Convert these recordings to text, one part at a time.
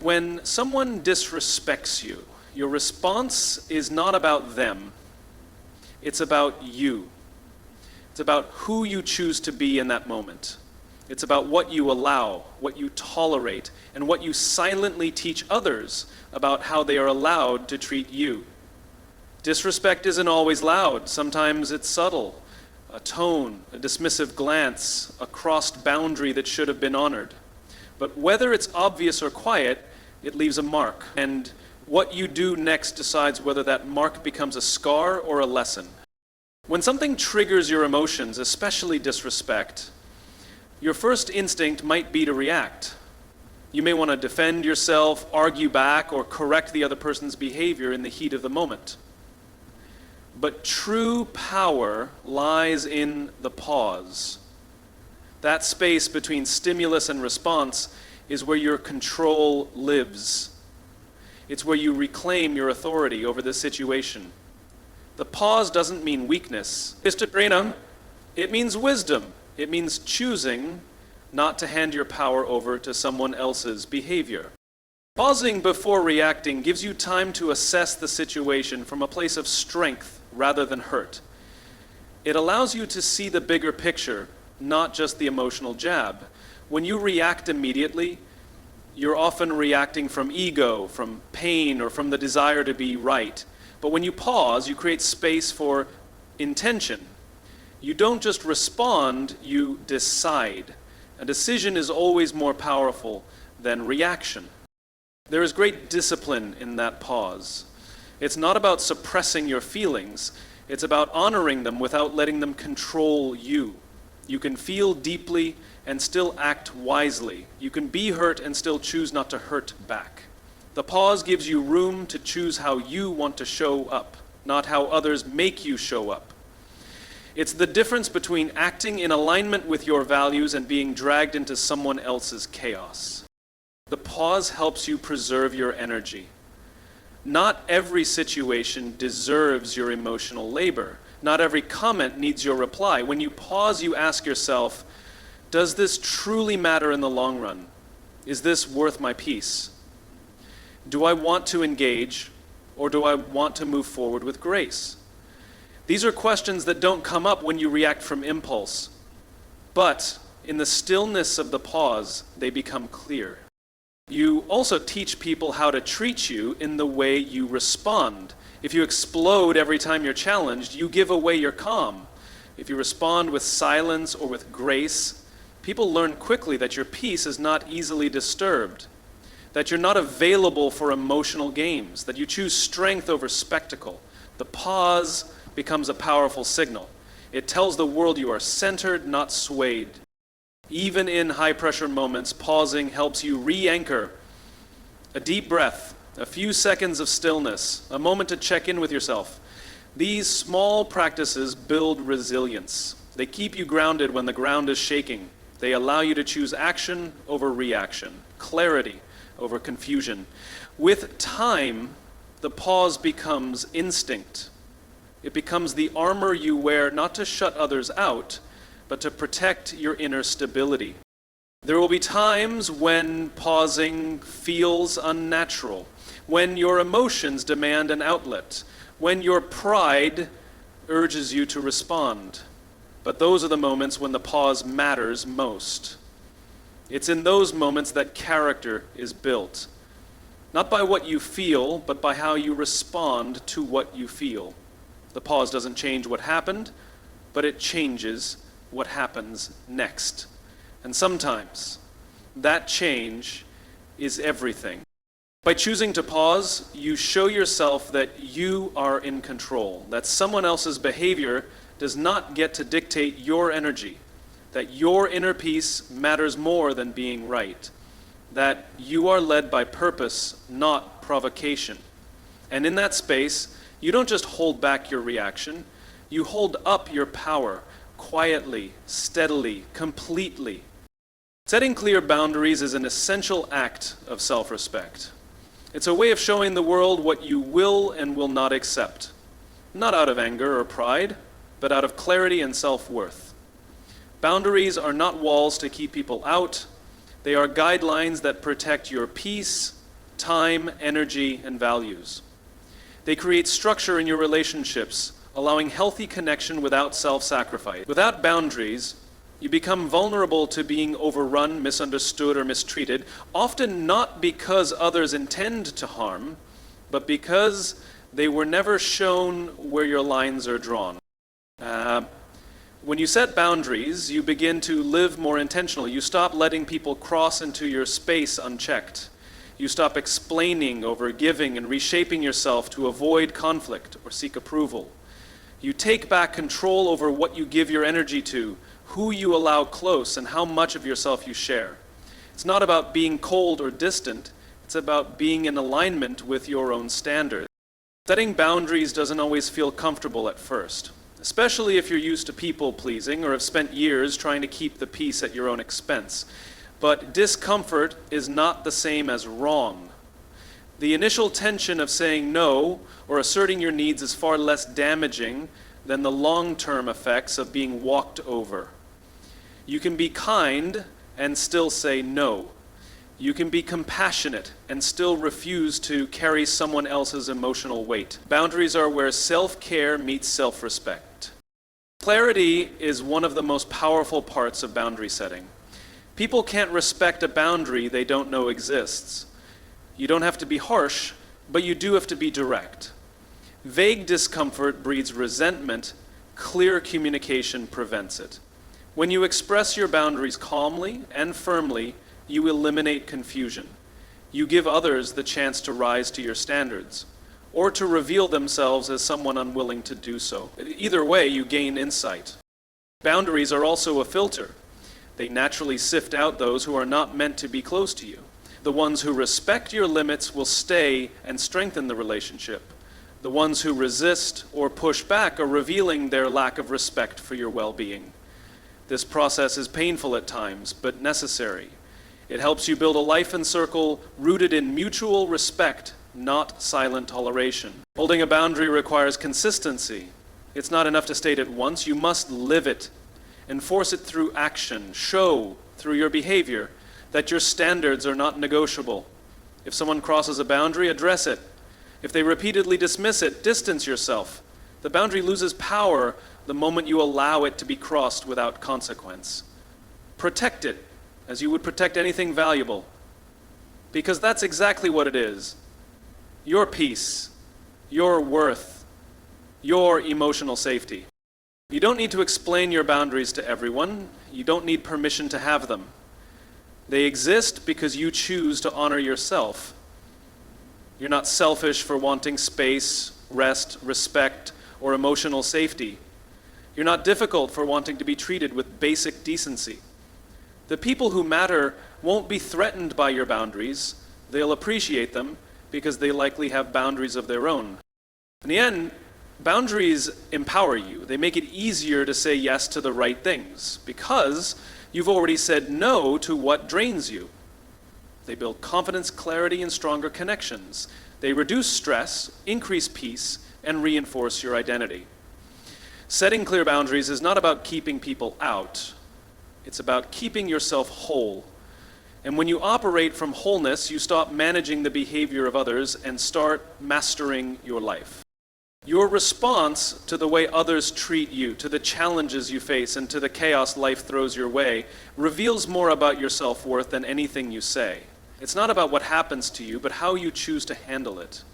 When someone disrespects you, your response is not about them, it's about you. It's about who you choose to be in that moment. It's about what you allow, what you tolerate, and what you silently teach others about how they are allowed to treat you. Disrespect isn't always loud. Sometimes it's subtle. A tone, a dismissive glance, a crossed boundary that should have been honored. But whether it's obvious or quiet, it leaves a mark. And what you do next decides whether that mark becomes a scar or a lesson. When something triggers your emotions, especially disrespect, your first instinct might be to react. You may want to defend yourself, argue back, or correct the other person's behavior in the heat of the moment. But true power lies in the pause. That space between stimulus and response is where your control lives. It's where you reclaim your authority over the situation. The pause doesn't mean weakness. It means wisdom. It means choosing not to hand your power over to someone else's behavior. Pausing before reacting gives you time to assess the situation from a place of strength rather than hurt. It allows you to see the bigger picture, not just the emotional jab. When you react immediately, you're often reacting from ego, from pain, or from the desire to be right. But when you pause, you create space for intention. You don't just respond, you decide. A decision is always more powerful than reaction. There is great discipline in that pause. It's not about suppressing your feelings. It's about honoring them without letting them control you. You can feel deeply and still act wisely. You can be hurt and still choose not to hurt back. The pause gives you room to choose how you want to show up, not how others make you show up. It's the difference between acting in alignment with your values and being dragged into someone else's chaos. The pause helps you preserve your energy. Not every situation deserves your emotional labor. Not every comment needs your reply. When you pause, you ask yourself, does this truly matter in the long run? Is this worth my peace? Do I want to engage, or do I want to move forward with grace? These are questions that don't come up when you react from impulse. But in the stillness of the pause, they become clear. You also teach people how to treat you in the way you respond. If you explode every time you're challenged, you give away your calm. If you respond with silence or with grace, people learn quickly that your peace is not easily disturbed, that you're not available for emotional games, that you choose strength over spectacle. The pause becomes a powerful signal. It tells the world you are centered, not swayed. Even in high-pressure moments, pausing helps you re-anchor. A deep breath, a few seconds of stillness, a moment to check in with yourself. These small practices build resilience. They keep you grounded when the ground is shaking. They allow you to choose action over reaction, clarity over confusion. With time, the pause becomes instinct. It becomes the armor you wear not to shut others out, but to protect your inner stability. There will be times when pausing feels unnatural, when your emotions demand an outlet, when your pride urges you to respond. But those are the moments when the pause matters most. It's in those moments that character is built, not by what you feel, but by how you respond to what you feel. The pause doesn't change what happened, but it changes what happens next. And sometimes that change is everything. By choosing to pause, you show yourself that you are in control, that someone else's behavior does not get to dictate your energy, that your inner peace matters more than being right, that you are led by purpose, not provocation. And in that space, you don't just hold back your reaction, you hold up your power quietly, steadily, completely. Setting clear boundaries is an essential act of self-respect. It's a way of showing the world what you will and will not accept, not out of anger or pride, but out of clarity and self-worth. Boundaries are not walls to keep people out. They are guidelines that protect your peace time, energy, and values. They create structure in your relationships, allowing healthy connection without self-sacrifice. Without boundaries, you become vulnerable to being overrun, misunderstood, or mistreated, often not because others intend to harm, but because they were never shown where your lines are drawn. When you set boundaries, you begin to live more intentionally. You stop letting people cross into your space unchecked. You stop explaining, overgiving, and reshaping yourself to avoid conflict or seek approval. You take back control over what you give your energy to, who you allow close, and how much of yourself you share. It's not about being cold or distant. It's about being in alignment with your own standards. Setting boundaries doesn't always feel comfortable at first, especially if you're used to people-pleasing or have spent years trying to keep the peace at your own expense. But discomfort is not the same as wrong. The initial tension of saying no or asserting your needs is far less damaging than the long-term effects of being walked over. You can be kind and still say no. You can be compassionate and still refuse to carry someone else's emotional weight. Boundaries are where self-care meets self-respect. Clarity is one of the most powerful parts of boundary setting. People can't respect a boundary they don't know exists. You don't have to be harsh, but you do have to be direct. Vague discomfort breeds resentment. Clear communication prevents it. When you express your boundaries calmly and firmly, you eliminate confusion. You give others the chance to rise to your standards, or to reveal themselves as someone unwilling to do so. Either way, you gain insight. Boundaries are also a filter. They naturally sift out those who are not meant to be close to you. The ones who respect your limits will stay and strengthen the relationship. The ones who resist or push back are revealing their lack of respect for your well-being. This process is painful at times, but necessary. It helps you build a life and circle rooted in mutual respect, not silent toleration. Holding a boundary requires consistency. It's not enough to state it once. You must live it. Enforce it through action. Show through your behavior that your standards are not negotiable. If someone crosses a boundary, address it. If they repeatedly dismiss it, distance yourself. The boundary loses power the moment you allow it to be crossed without consequence. Protect it as you would protect anything valuable, because that's exactly what it is. Your peace, your worth, your emotional safety. You don't need to explain your boundaries to everyone. You don't need permission to have them. They exist because you choose to honor yourself. You're not selfish for wanting space, rest, respect, or emotional safety. You're not difficult for wanting to be treated with basic decency. The people who matter won't be threatened by your boundaries. They'll appreciate them because they likely have boundaries of their own. In the end, boundaries empower you. They make it easier to say yes to the right things because you've already said no to what drains you. They build confidence, clarity, and stronger connections. They reduce stress, increase peace, and reinforce your identity. Setting clear boundaries is not about keeping people out. It's about keeping yourself whole. And when you operate from wholeness, you stop managing the behavior of others and start mastering your life. Your response to the way others treat you, to the challenges you face, and to the chaos life throws your way, reveals more about your self-worth than anything you say. It's not about what happens to you, but how you choose to handle it.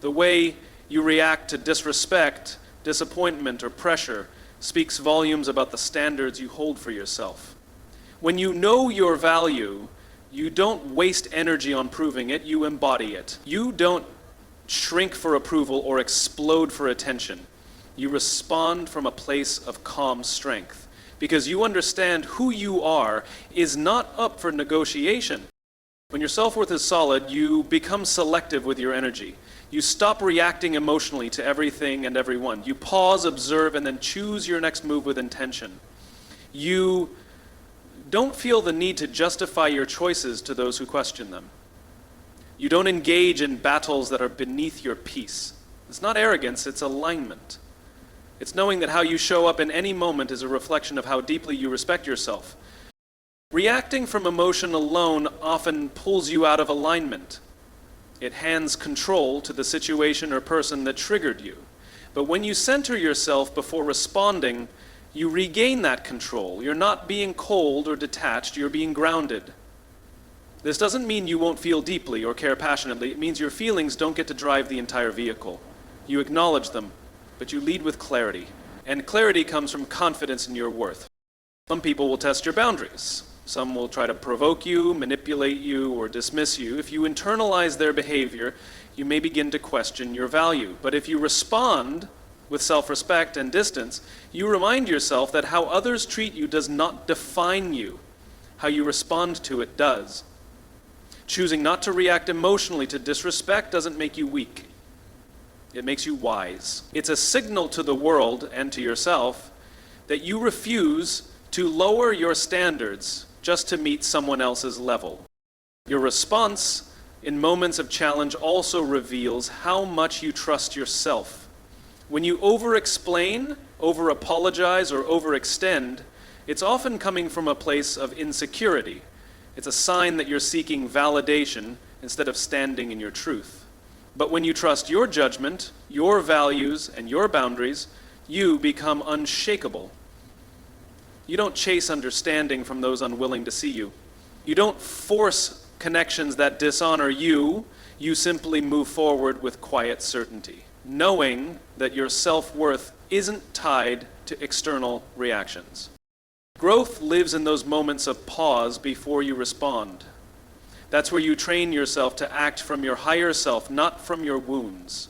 The way you react to disrespect, disappointment, or pressure speaks volumes about the standards you hold for yourself. When you know your value, you don't waste energy on proving it, you embody it. You don't shrink for approval or explode for attention. You respond from a place of calm strength because you understand who you are is not up for negotiation. When your self-worth is solid, you become selective with your energy. You stop reacting emotionally to everything and everyone. You pause, observe, and then choose your next move with intention. You don't feel the need to justify your choices to those who question them. You don't engage in battles that are beneath your peace. It's not arrogance, it's alignment. It's knowing that how you show up in any moment is a reflection of how deeply you respect yourself. Reacting from emotion alone often pulls you out of alignment. It hands control to the situation or person that triggered you. But when you center yourself before responding, you regain that control. You're not being cold or detached, you're being grounded. This doesn't mean you won't feel deeply or care passionately. It means your feelings don't get to drive the entire vehicle. You acknowledge them, but you lead with clarity. And clarity comes from confidence in your worth. Some people will test your boundaries. Some will try to provoke you, manipulate you, or dismiss you. If you internalize their behavior, you may begin to question your value. But if you respond with self-respect and distance, you remind yourself that how others treat you does not define you. How you respond to it does. Choosing not to react emotionally to disrespect doesn't make you weak. It makes you wise. It's a signal to the world and to yourself that you refuse to lower your standards just to meet someone else's level. Your response in moments of challenge also reveals how much you trust yourself. When you over-explain, over-apologize, or overextend, it's often coming from a place of insecurity. It's a sign that you're seeking validation instead of standing in your truth. But when you trust your judgment, your values, and your boundaries, you become unshakable. You don't chase understanding from those unwilling to see you. You don't force connections that dishonor you. You simply move forward with quiet certainty, knowing that your self-worth isn't tied to external reactions. Growth lives in those moments of pause before you respond. That's where you train yourself to act from your higher self, not from your wounds.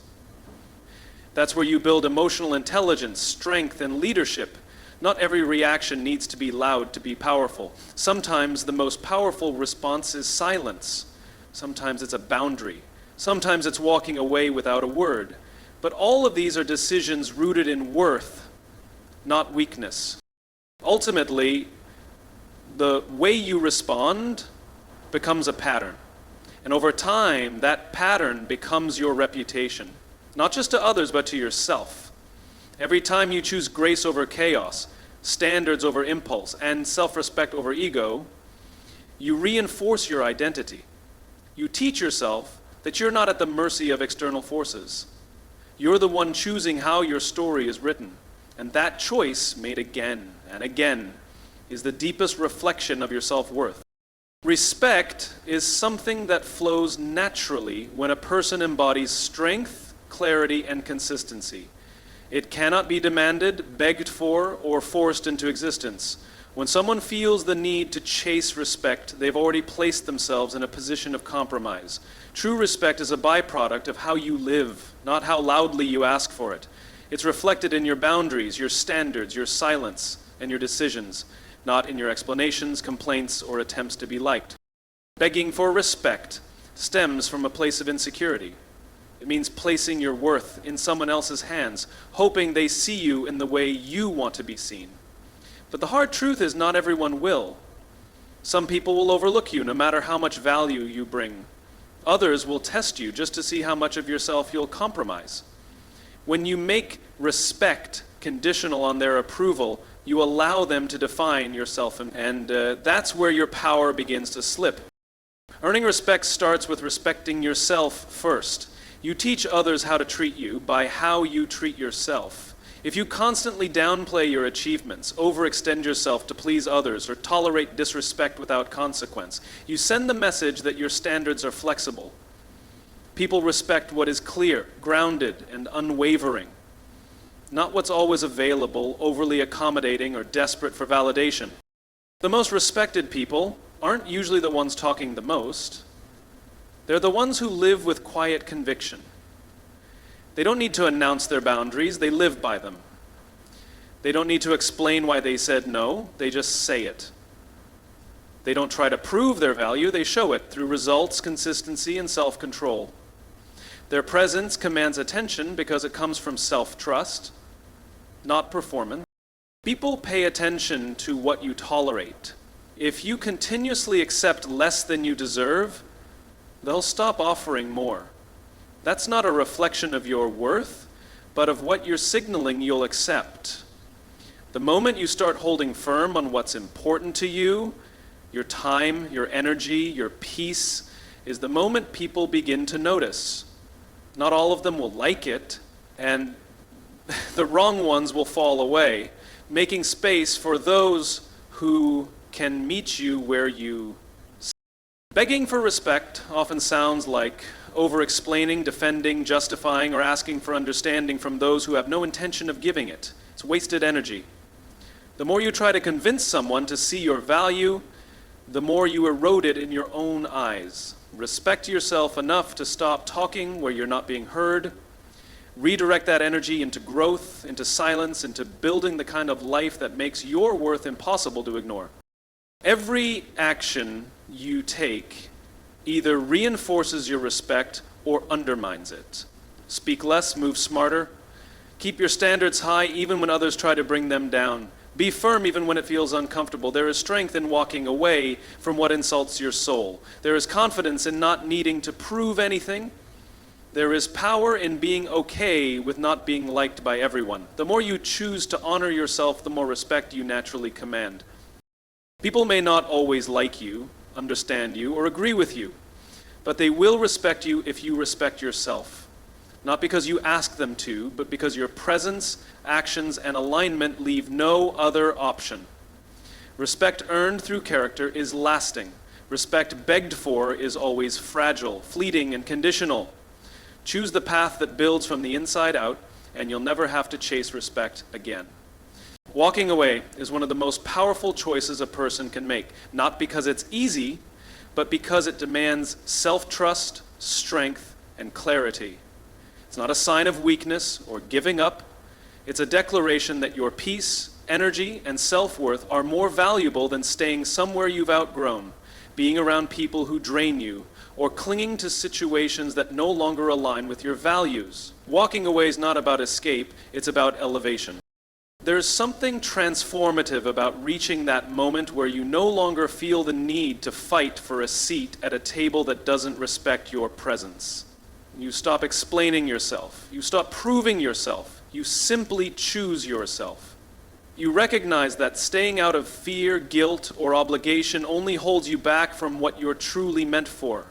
That's where you build emotional intelligence, strength, and leadership. Not every reaction needs to be loud to be powerful. Sometimes the most powerful response is silence. Sometimes it's a boundary. Sometimes it's walking away without a word. But all of these are decisions rooted in worth, not weakness. Ultimately, the way you respond becomes a pattern. And over time, that pattern becomes your reputation. Not just to others, but to yourself. Every time you choose grace over chaos, standards over impulse, and self-respect over ego, you reinforce your identity. You teach yourself that you're not at the mercy of external forces. You're the one choosing how your story is written. And that choice, made again and again, is the deepest reflection of your self-worth. Respect is something that flows naturally when a person embodies strength, clarity, and consistency. It cannot be demanded, begged for, or forced into existence. When someone feels the need to chase respect, they've already placed themselves in a position of compromise. True respect is a byproduct of how you live, not how loudly you ask for it. It's reflected in your boundaries, your standards, your silence, and your decisions, not in your explanations, complaints, or attempts to be liked. Begging for respect stems from a place of insecurity. It means placing your worth in someone else's hands, hoping they see you in the way you want to be seen. But the hard truth is not everyone will. Some people will overlook you no matter how much value you bring. Others will test you just to see how much of yourself you'll compromise. When you make respect conditional on their approval, you allow them to define yourself, and that's where your power begins to slip. Earning respect starts with respecting yourself first. You teach others how to treat you by how you treat yourself. If you constantly downplay your achievements, overextend yourself to please others, or tolerate disrespect without consequence, you send the message that your standards are flexible. People respect what is clear, grounded, and unwavering, not what's always available, overly accommodating, or desperate for validation. The most respected people aren't usually the ones talking the most. They're the ones who live with quiet conviction. They don't need to announce their boundaries, they live by them. They don't need to explain why they said no, they just say it. They don't try to prove their value, they show it through results, consistency, and self-control. Their presence commands attention because it comes from self-trust, not performance. People pay attention to what you tolerate. If you continuously accept less than you deserve, they'll stop offering more. That's not a reflection of your worth, but of what you're signaling you'll accept. The moment you start holding firm on what's important to you, your time, your energy, your peace, is the moment people begin to notice. Not all of them will like it, and the wrong ones will fall away, making space for those who can meet you where you stand. Begging for respect often sounds like over-explaining, defending, justifying, or asking for understanding from those who have no intention of giving it. It's wasted energy. The more you try to convince someone to see your value, the more you erode it in your own eyes. Respect yourself enough to stop talking where you're not being heard. Redirect that energy into growth, into silence, into building the kind of life that makes your worth impossible to ignore. Every action you take either reinforces your respect or undermines it. Speak less, move smarter. Keep your standards high even when others try to bring them down. Be firm even when it feels uncomfortable. There is strength in walking away from what insults your soul. There is confidence in not needing to prove anything. There is power in being okay with not being liked by everyone. The more you choose to honor yourself, the more respect you naturally command. People may not always like you, understand you, or agree with you, but they will respect you if you respect yourself. Not because you ask them to, but because your presence, actions, and alignment leave no other option. Respect earned through character is lasting. Respect begged for is always fragile, fleeting, and conditional. Choose the path that builds from the inside out, and you'll never have to chase respect again. Walking away is one of the most powerful choices a person can make, not because it's easy, but because it demands self-trust, strength, and clarity. It's not a sign of weakness or giving up. It's a declaration that your peace, energy, and self-worth are more valuable than staying somewhere you've outgrown, being around people who drain you, or clinging to situations that no longer align with your values. Walking away is not about escape, it's about elevation. There's something transformative about reaching that moment where you no longer feel the need to fight for a seat at a table that doesn't respect your presence. You stop explaining yourself. You stop proving yourself. You simply choose yourself. You recognize that staying out of fear, guilt, or obligation only holds you back from what you're truly meant for.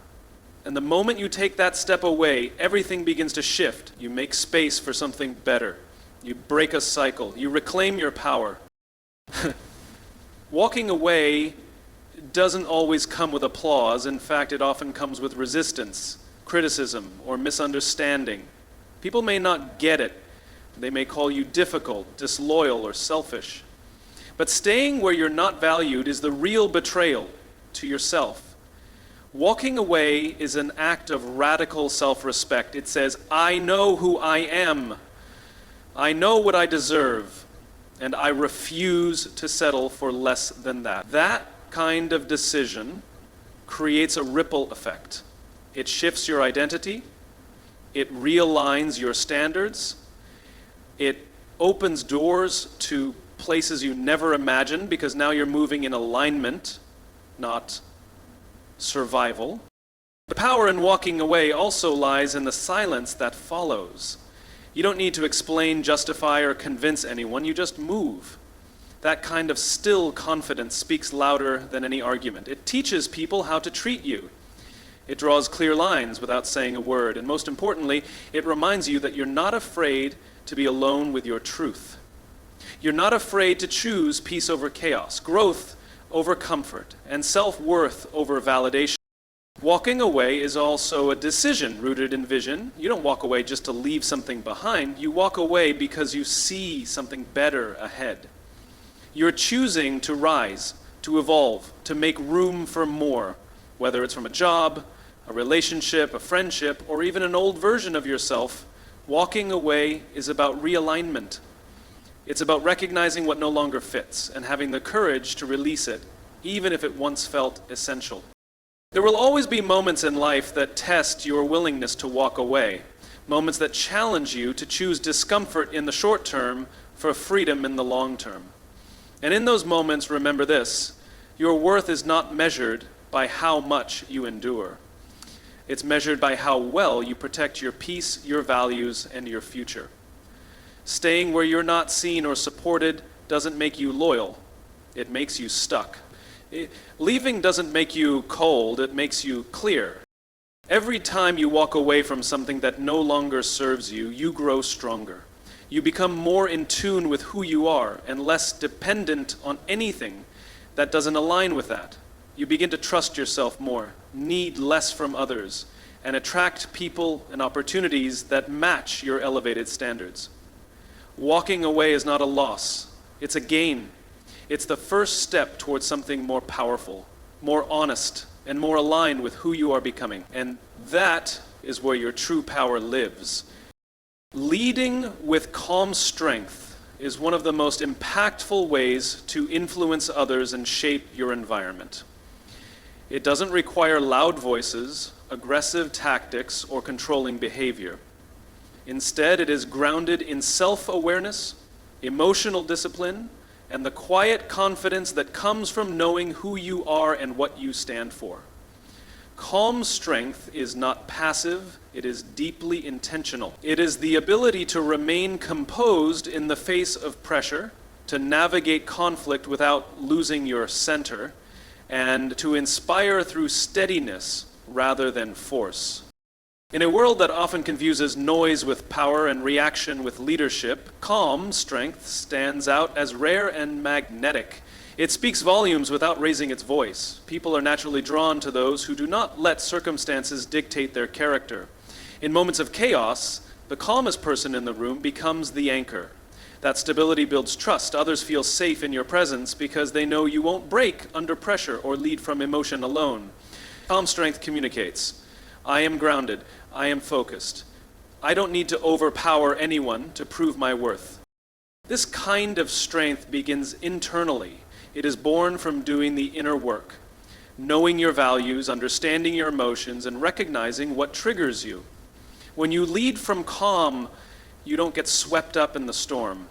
And the moment you take that step away, everything begins to shift. You make space for something better. You break a cycle. You reclaim your power. Walking away doesn't always come with applause. In fact, it often comes with resistance, criticism, or misunderstanding. People may not get it. They may call you difficult, disloyal, or selfish. But staying where you're not valued is the real betrayal to yourself. Walking away is an act of radical self-respect. It says, I know who I am. I know what I deserve, and I refuse to settle for less than that. That kind of decision creates a ripple effect. It shifts your identity. It realigns your standards. It opens doors to places you never imagined because now you're moving in alignment, not survival. The power in walking away also lies in the silence that follows. You don't need to explain, justify, or convince anyone. You just move. That kind of still confidence speaks louder than any argument. It teaches people how to treat you. It draws clear lines without saying a word. And most importantly, it reminds you that you're not afraid to be alone with your truth. You're not afraid to choose peace over chaos, growth over comfort, and self-worth over validation. Walking away is also a decision rooted in vision. You don't walk away just to leave something behind. You walk away because you see something better ahead. You're choosing to rise, to evolve, to make room for more, whether it's from a job, a relationship, a friendship, or even an old version of yourself. Walking away is about realignment. It's about recognizing what no longer fits and having the courage to release it, even if it once felt essential. There will always be moments in life that test your willingness to walk away, moments that challenge you to choose discomfort in the short term for freedom in the long term. And in those moments, remember this: your worth is not measured by how much you endure. It's measured by how well you protect your peace, your values, and your future. Staying where you're not seen or supported doesn't make you loyal. It makes you stuck. Leaving doesn't make you cold, it makes you clear. Every time you walk away from something that no longer serves you, you grow stronger. You become more in tune with who you are and less dependent on anything that doesn't align with that. You begin to trust yourself more, need less from others, and attract people and opportunities that match your elevated standards. Walking away is not a loss, it's a gain. It's the first step towards something more powerful, more honest, and more aligned with who you are becoming. And that is where your true power lives. Leading with calm strength is one of the most impactful ways to influence others and shape your environment. It doesn't require loud voices, aggressive tactics, or controlling behavior. Instead, it is grounded in self-awareness, emotional discipline, and the quiet confidence that comes from knowing who you are and what you stand for. Calm strength is not passive, it is deeply intentional. It is the ability to remain composed in the face of pressure, to navigate conflict without losing your center, and to inspire through steadiness rather than force. In a world that often confuses noise with power and reaction with leadership, calm strength stands out as rare and magnetic. It speaks volumes without raising its voice. People are naturally drawn to those who do not let circumstances dictate their character. In moments of chaos, the calmest person in the room becomes the anchor. That stability builds trust. Others feel safe in your presence because they know you won't break under pressure or lead from emotion alone. Calm strength communicates. I am grounded. I am focused. I don't need to overpower anyone to prove my worth. This kind of strength begins internally. It is born from doing the inner work, knowing your values, understanding your emotions, and recognizing what triggers you. When you lead from calm, you don't get swept up in the storm.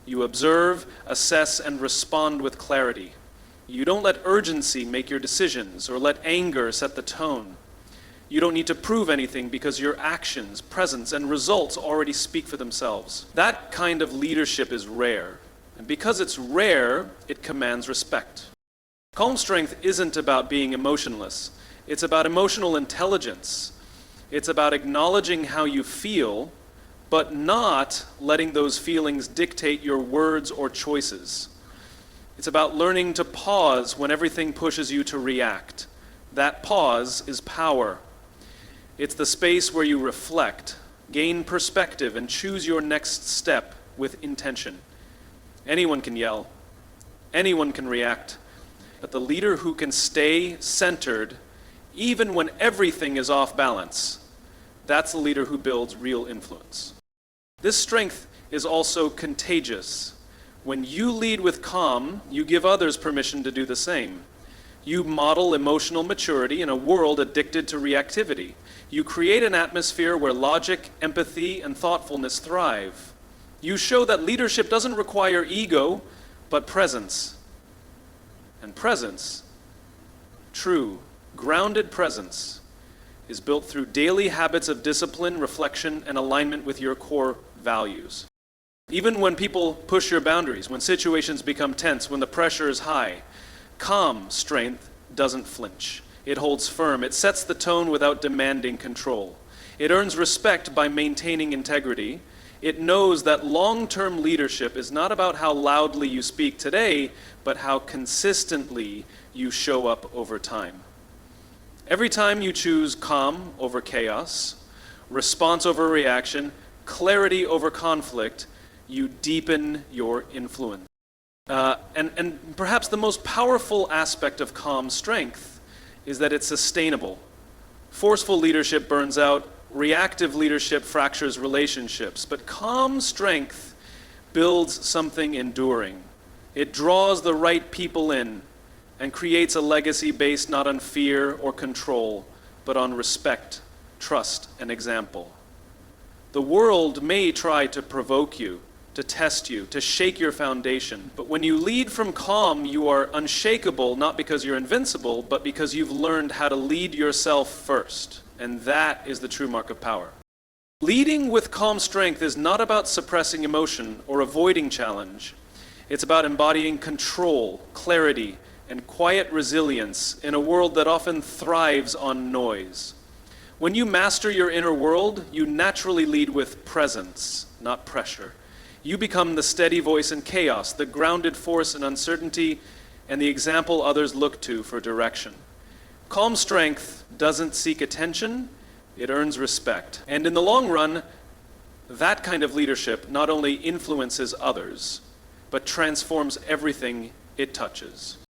You observe, assess, and respond with clarity. You don't let urgency make your decisions or let anger set the tone. You don't need to prove anything because your actions, presence, and results already speak for themselves. That kind of leadership is rare. And because it's rare, it commands respect. Calm strength isn't about being emotionless. It's about emotional intelligence. It's about acknowledging how you feel, but not letting those feelings dictate your words or choices. It's about learning to pause when everything pushes you to react. That pause is power. It's the space where you reflect, gain perspective, and choose your next step with intention. Anyone can yell. Anyone can react. But the leader who can stay centered, even when everything is off balance, that's the leader who builds real influence. This strength is also contagious. When you lead with calm, you give others permission to do the same. You model emotional maturity in a world addicted to reactivity. You create an atmosphere where logic, empathy, and thoughtfulness thrive. You show that leadership doesn't require ego, but presence. And presence, true, grounded presence, is built through daily habits of discipline, reflection, and alignment with your core values. Even when people push your boundaries, when situations become tense, when the pressure is high, calm strength doesn't flinch. It holds firm. It sets the tone without demanding control. It earns respect by maintaining integrity. It knows that long-term leadership is not about how loudly you speak today, but how consistently you show up over time. Every time you choose calm over chaos, response over reaction, clarity over conflict, you deepen your influence. And perhaps the most powerful aspect of calm strength is that it's sustainable. Forceful leadership burns out, reactive leadership fractures relationships, but calm strength builds something enduring. It draws the right people in and creates a legacy based not on fear or control, but on respect, trust, and example. The world may try to provoke you, to test you, to shake your foundation. But when you lead from calm, you are unshakable, not because you're invincible, but because you've learned how to lead yourself first. And that is the true mark of power. Leading with calm strength is not about suppressing emotion or avoiding challenge. It's about embodying control, clarity, and quiet resilience in a world that often thrives on noise. When you master your inner world, you naturally lead with presence, not pressure. You become the steady voice in chaos, the grounded force in uncertainty, and the example others look to for direction. Calm strength doesn't seek attention, it earns respect. And in the long run, that kind of leadership not only influences others, but transforms everything it touches.